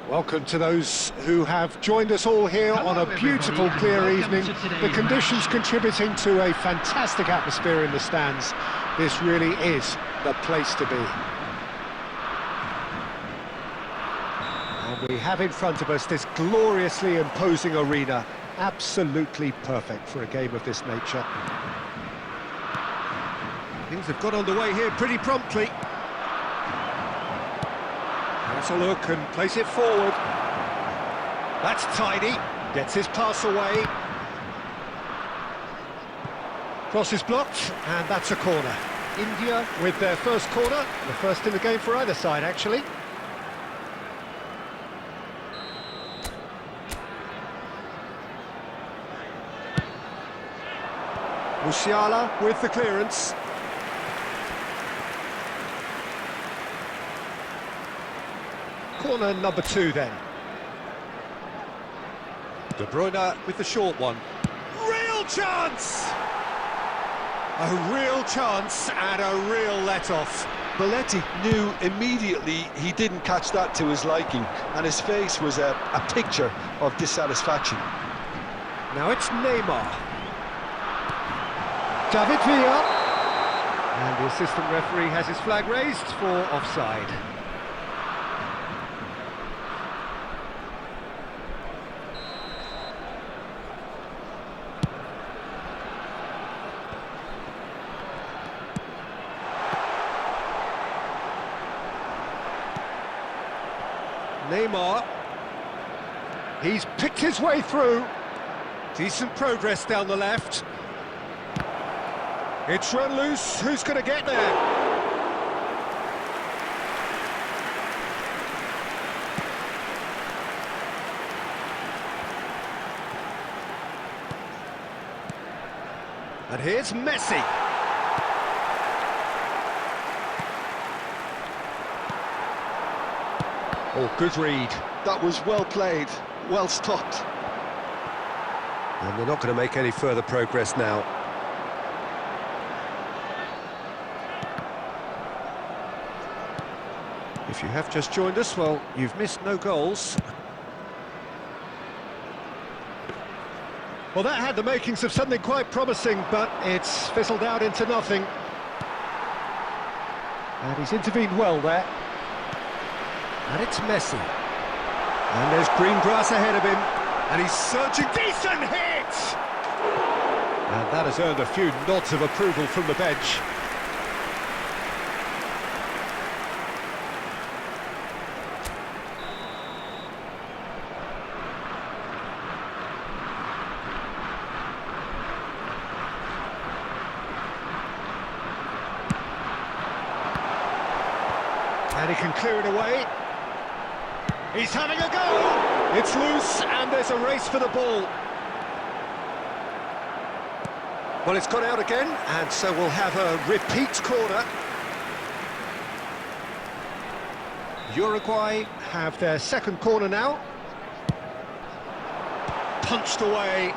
Welcome to those who have joined us all here on a beautiful, clear evening. The conditions contributing to a fantastic atmosphere in the stands. This really is the place to be. And we have in front of us this gloriously imposing arena. Absolutely perfect for a game of this nature. Things have got underway here pretty promptly. Has a look and plays it forward. That's tidy. Gets his pass away. Cross is blocked, and that's a corner. India with their first corner. The first in the game for either side, actually. Musiala with the clearance. Corner number 2 then. De Bruyne with the short one. Real chance! A real chance and a real let-off. Belletti knew immediately he didn't catch that to his liking, and his face was a picture of dissatisfaction. Now it's Neymar. David Villa. And the assistant referee has his flag raised for offside. Neymar, he's picked his way through. Decent progress down the left. It's run loose, who's going to get there? And here's Messi. Oh, good read. That was well played, well stopped. And they're not going to make any further progress now. If you have just joined us, well, you've missed no goals. Well, that had the makings of something quite promising, but it's fizzled out into nothing. And he's intervened well there. And it's Messi. And there's green grass ahead of him. And he's searching. Decent hit! And that has earned a few nods of approval from the bench. And he can clear it away. He's having a go! It's loose, and there's a race for the ball. Well, it's gone out again, and so we'll have a repeat corner. Uruguay have their second corner now. Punched away.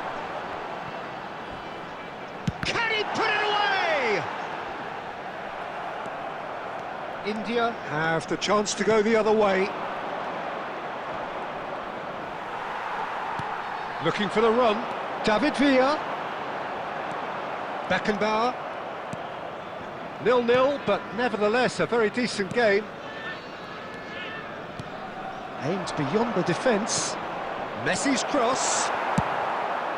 Can he put it away? India have the chance to go the other way. Looking for the run. David Villa. Beckenbauer. 0-0, but nevertheless a very decent game. Aimed beyond the defence. Messi's cross.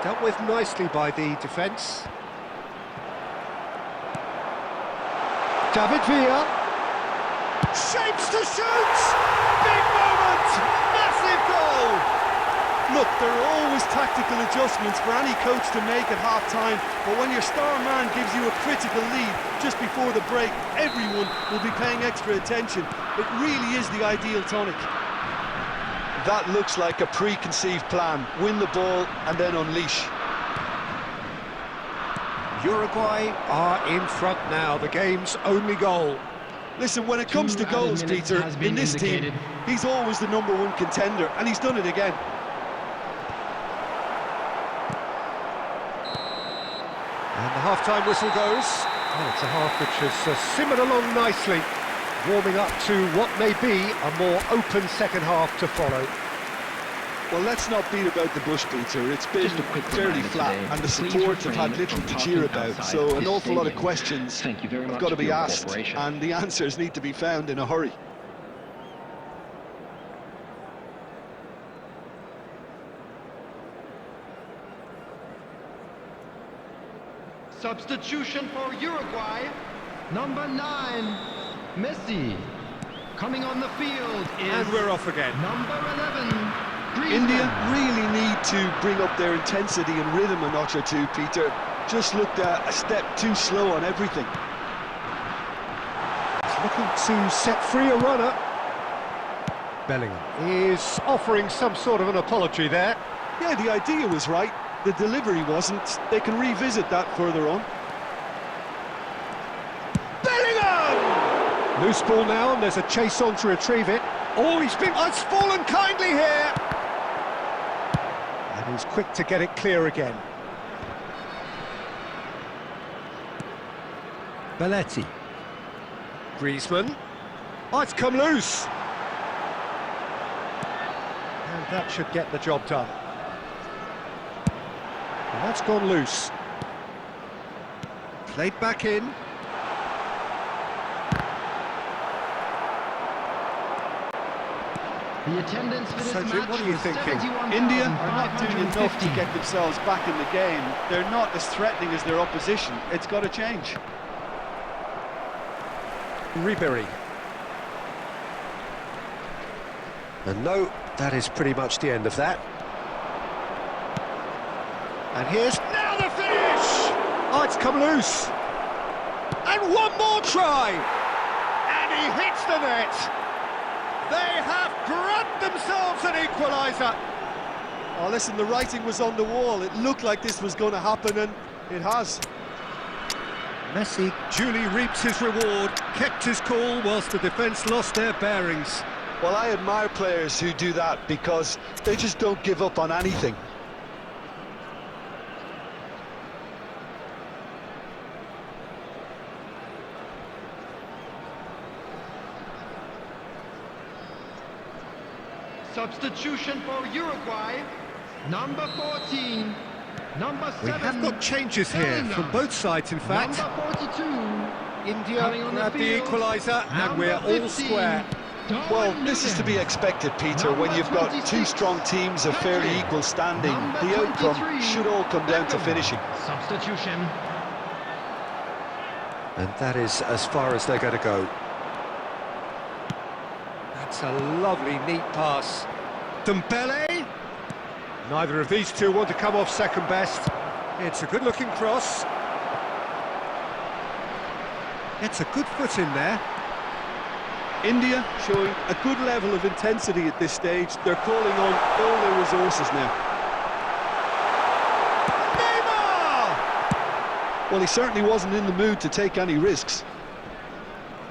Dealt with nicely by the defence. David Villa. Shapes to shoot! Big moment! Massive goal! Look, there are always tactical adjustments for any coach to make at half-time, but when your star man gives you a critical lead just before the break, everyone will be paying extra attention. It really is the ideal tonic. That looks like a preconceived plan. Win the ball and then unleash. Uruguay are in front now, the game's only goal. Listen, when it comes to goals, Peter, in this team, he's always the #1 contender, and he's done it again. And the half-time whistle goes. Well, it's a half which has simmered along nicely. warming up to what may be a more open second half to follow. Well, let's not beat about the bush, Peter. It's been fairly flat, and the support have had little to cheer about, so an awful lot of questions have got to be asked, and the answers need to be found in a hurry. Substitution for Uruguay, number 9, Messi. Coming on the field is... And we're off again. Number 11, India really need to bring up their intensity and rhythm a notch or two, Peter. Just looked a step too slow on everything. He's looking to set free a runner. Bellingham is offering some sort of an apology there. Yeah, the idea was right. The delivery wasn't. They can revisit that further on. Bellingham! Loose ball now, and there's a chase on to retrieve it. Oh, it's fallen kindly here. And he's quick to get it clear again. Belletti. Griezmann. Oh, it's come loose. And that should get the job done. And that's gone loose. Played back in. The attendance for this Sergio, match what are you was thinking? India are not doing enough to 71,550. get themselves back in the game. They're not as threatening as their opposition. It's got to change. Ribery. And no, that is pretty much the end of that. And here's now the finish! Oh, it's come loose. And one more try! And he hits the net! They have grabbed themselves an equaliser! Oh, listen, the writing was on the wall. It looked like this was going to happen, and it has. Messi duly reaps his reward, kept his cool whilst the defence lost their bearings. Well, I admire players who do that because they just don't give up on anything. Substitution for Uruguay, number 14, number 7. We have got changes here Bellingham. from both sides, in fact. Number 42, India coming on the grabbed the field, equaliser, and number we're all 15, square. Well, this is to be expected, Peter, when you've got two strong teams of fairly equal standing. The outcome should all come down to finishing. Substitution. And that is as far as they're going to go. That's a lovely, neat pass. Dembele. Neither of these two want to come off second best. It's a good-looking cross. It's a good foot in there. India showing a good level of intensity at this stage. They're calling on all their resources now. Neymar! Well, he certainly wasn't in the mood to take any risks.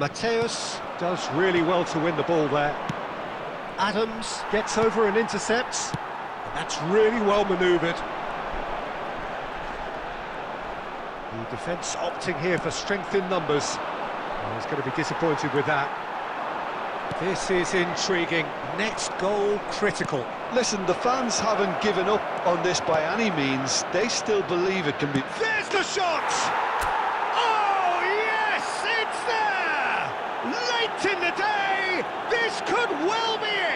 Mateus does really well to win the ball there. Adams gets over and intercepts. That's really well manoeuvred. The defence opting here for strength in numbers. Oh, he's going to be disappointed with that. This is intriguing. Next goal critical. Listen, the fans haven't given up on this by any means. They still believe it can be... There's the shot! Oh, yes, it's there! Late in the day, this could well be it!